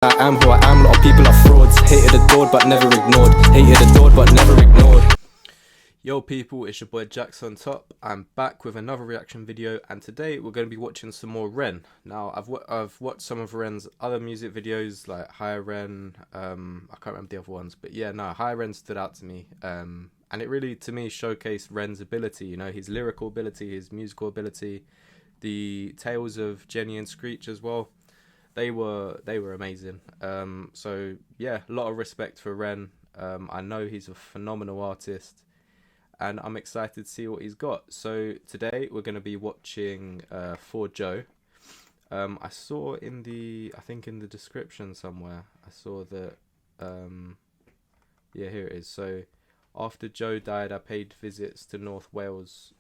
I am who I am, a lot of people are frauds. Hated, adored, but never ignored. Hated, adored, but never ignored. Yo people, it's your boy Jax on top. I'm back with another reaction video, and today we're going to be watching some more Ren. Now, I've watched some of Ren's other music videos, like Higher Ren, I can't remember the other ones, but yeah, no, Higher Ren stood out to me, and it really, to me, showcased Ren's ability, you know, his lyrical ability, his musical ability, the tales of Jenny and Screech as well. They were amazing. So yeah, a lot of respect for Ren. I know he's a phenomenal artist, and I'm excited to see what he's got. So today we're going to be watching For Joe. I saw in the, I think in the description somewhere, I saw that, yeah, here it is. So after Joe died, I paid visits to North Wales.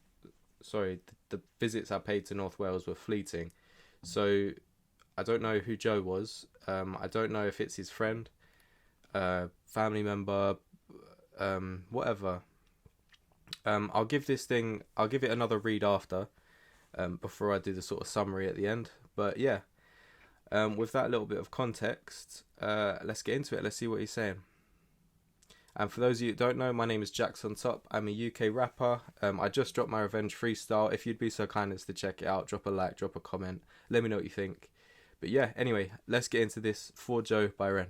Sorry, the visits I paid to North Wales were fleeting. So I don't know who Joe was. I don't know if it's his friend, family member, whatever. I'll give it another read after, before I do the sort of summary at the end. But yeah, with that little bit of context, let's get into it. Let's see what he's saying. And for those of you who don't know, my name is Jax on top. I'm a UK rapper. I just dropped my Revenge freestyle. If you'd be so kind as to check it out, drop a like, drop a comment, let me know what you think. But yeah, anyway, let's get into this. For Joe by Ren.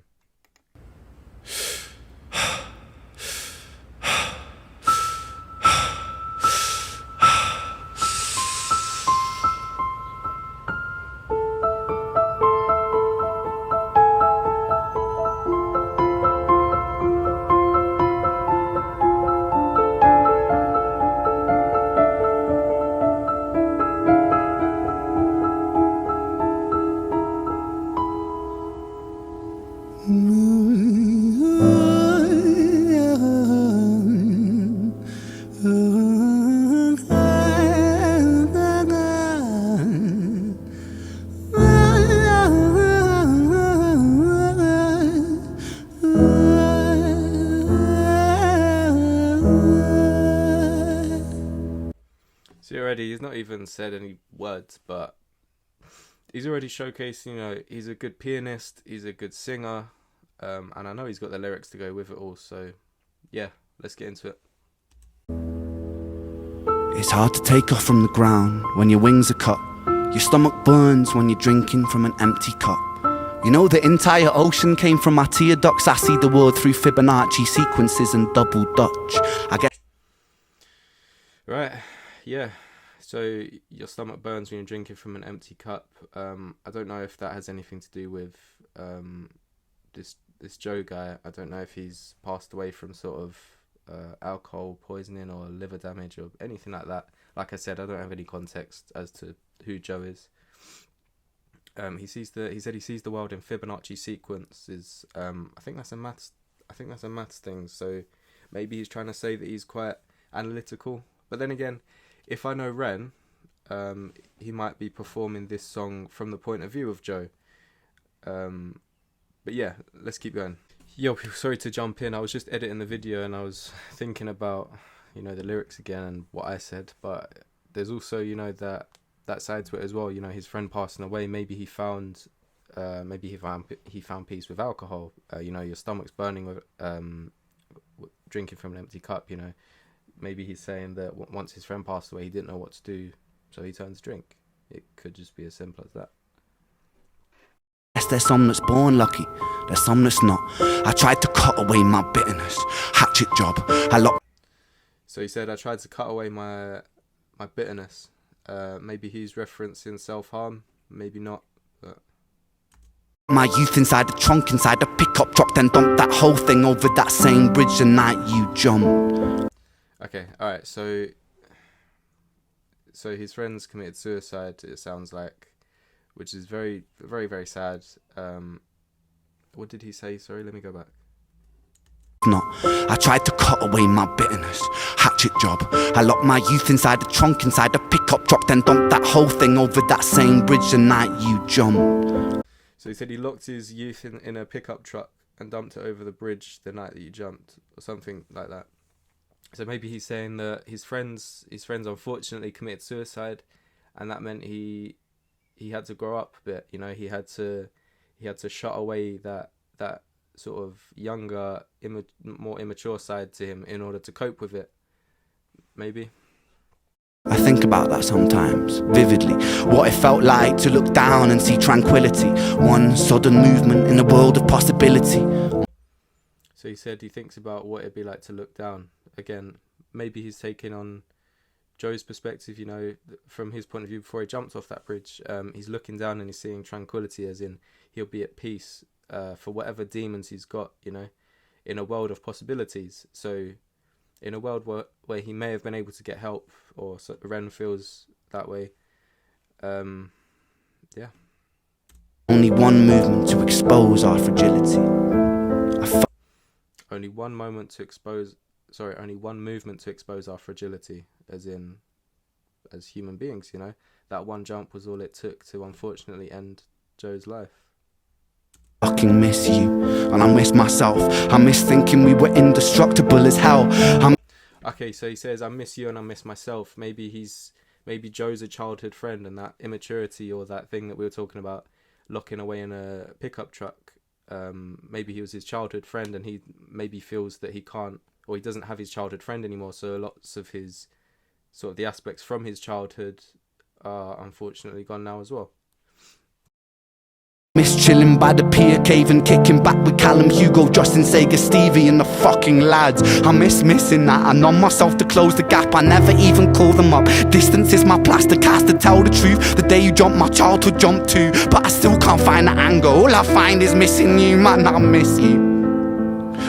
See, already he's not even said any words, but he's already showcased, you know, he's a good pianist, he's a good singer, and I know he's got the lyrics to go with it all. So yeah, let's get into it. It's hard to take off from the ground when your wings are cut. Your stomach burns when you're drinking from an empty cup. You know the entire ocean came from my tear ducts. I see the world through Fibonacci sequences and double Dutch. I guess. Right, yeah. So your stomach burns when you're drinking from an empty cup. I don't know if that has anything to do with this Joe guy. I don't know if he's passed away from sort of alcohol poisoning or liver damage or anything like that. Like I said, I don't have any context as to who Joe is. He said he sees the world in Fibonacci sequences. I think that's a maths thing. So maybe he's trying to say that he's quite analytical. But then again, if I know Ren, he might be performing this song from the point of view of Joe. But yeah, let's keep going. Yo, sorry to jump in. I was just editing the video and I was thinking about, you know, the lyrics again and what I said. But there's also, you know, that side to it as well. You know, his friend passing away. Maybe he found peace with alcohol. You know, your stomach's burning with drinking from an empty cup. You know, maybe he's saying that once his friend passed away, he didn't know what to do, so he turned to drink. It could just be as simple as that. There's some that's born lucky, there's some that's not. I tried to cut away my bitterness, hatchet job. So he said, I tried to cut away my bitterness. Maybe he's referencing self-harm, maybe not. But my youth inside the trunk, inside the pickup truck, then dumped that whole thing over that same bridge the night you jumped. Okay, alright, so his friends committed suicide, it sounds like, which is very, very, very sad. What did he say? Sorry, let me go back. No, I tried to cut away my bitterness, hatchet job. I locked my youth inside the trunk, inside the pickup truck, then dumped that whole thing over that same bridge the night you jumped. So he said he locked his youth in a pickup truck and dumped it over the bridge the night that you jumped, or something like that. So maybe he's saying that his friends unfortunately committed suicide, and that meant he had to grow up a bit. You know, he had to he had to shut away that sort of younger, more immature side to him in order to cope with it. Maybe. I think about that sometimes, vividly. What it felt like to look down and see tranquility. One sudden movement in a world of possibility. So he said he thinks about what it'd be like to look down. Again, maybe he's taking on Joe's perspective, you know, from his point of view before he jumps off that bridge. He's looking down and he's seeing tranquility, as in he'll be at peace for whatever demons he's got, you know, in a world of possibilities. So in a world where he may have been able to get help, or so Ren feels that way. Yeah. Only one movement to expose our fragility. Only one movement to expose our fragility, as human beings, you know. That one jump was all it took to unfortunately end Joe's life. Fucking miss you, and I miss myself. I miss thinking we were indestructible as hell. Okay, so he says, I miss you and I miss myself. Maybe Joe's a childhood friend, and that immaturity, or that thing that we were talking about, locking away in a pickup truck, maybe he was his childhood friend, and he maybe feels that he can't, or he doesn't have his childhood friend anymore, so lots of his sort of the aspects from his childhood are unfortunately gone now as well. Miss chilling by the pier cave and kicking back with Callum, Hugo, Justin, Sega, Stevie and the fucking lads. I miss missing that. I numb myself to close the gap. I never even call them up. Distance is my plaster cast, to tell the truth. The day you jump, my childhood jumped too, but I still can't find the anger. All I find is missing you, man. I miss you.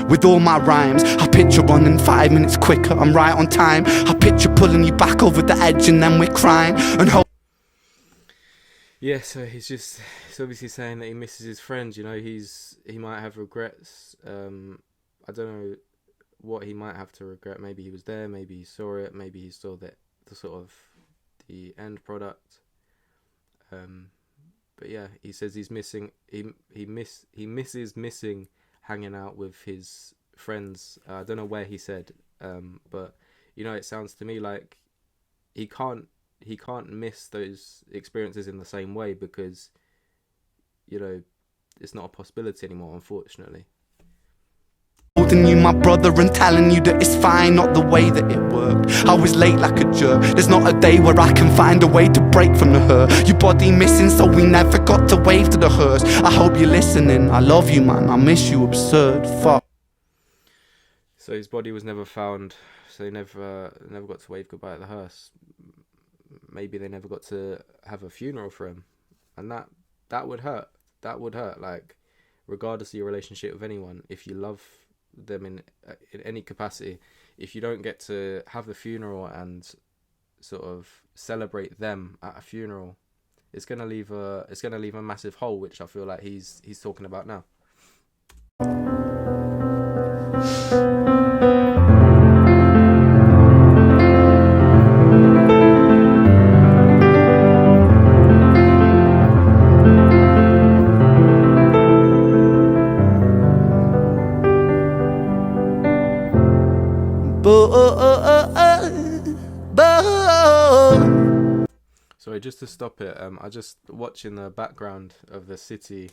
With all my rhymes, I picture running 5 minutes quicker. I'm right on time. I picture pulling you back over the edge and then we're crying and yeah, so he's obviously saying that he misses his friends, you know. He might have regrets. I don't know what he might have to regret. Maybe he was there, maybe he saw it, maybe he saw the sort of the end product. But yeah, he says he's missing. He misses missing hanging out with his friends. I don't know where he said, but you know, it sounds to me like he can't miss those experiences in the same way, because, you know, it's not a possibility anymore, unfortunately. Holding you, my brother, and telling you that it's fine, not the way that it worked. I was late like a jerk. There's not a day where I can find a way to break from the hurt. Your body missing, so we never got to wave to the hearse. I hope you're listening. I love you, man. I miss you, absurd. Fuck. So his body was never found, so he never got to wave goodbye at the hearse. Maybe they never got to have a funeral for him, and that would hurt. That would hurt. Like, regardless of your relationship with anyone, if you love them in any capacity, if you don't get to have the funeral and sort of celebrate them at a funeral, it's gonna leave a massive hole, which I feel like he's talking about now. Sorry, just to stop it, I just watching the background of the city.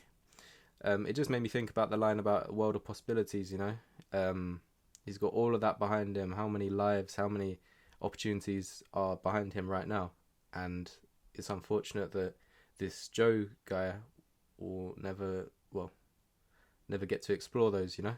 It just made me think about the line about a world of possibilities, you know. He's got all of that behind him. How many lives, how many opportunities are behind him right now? And it's unfortunate that this Joe guy will never get to explore those, you know.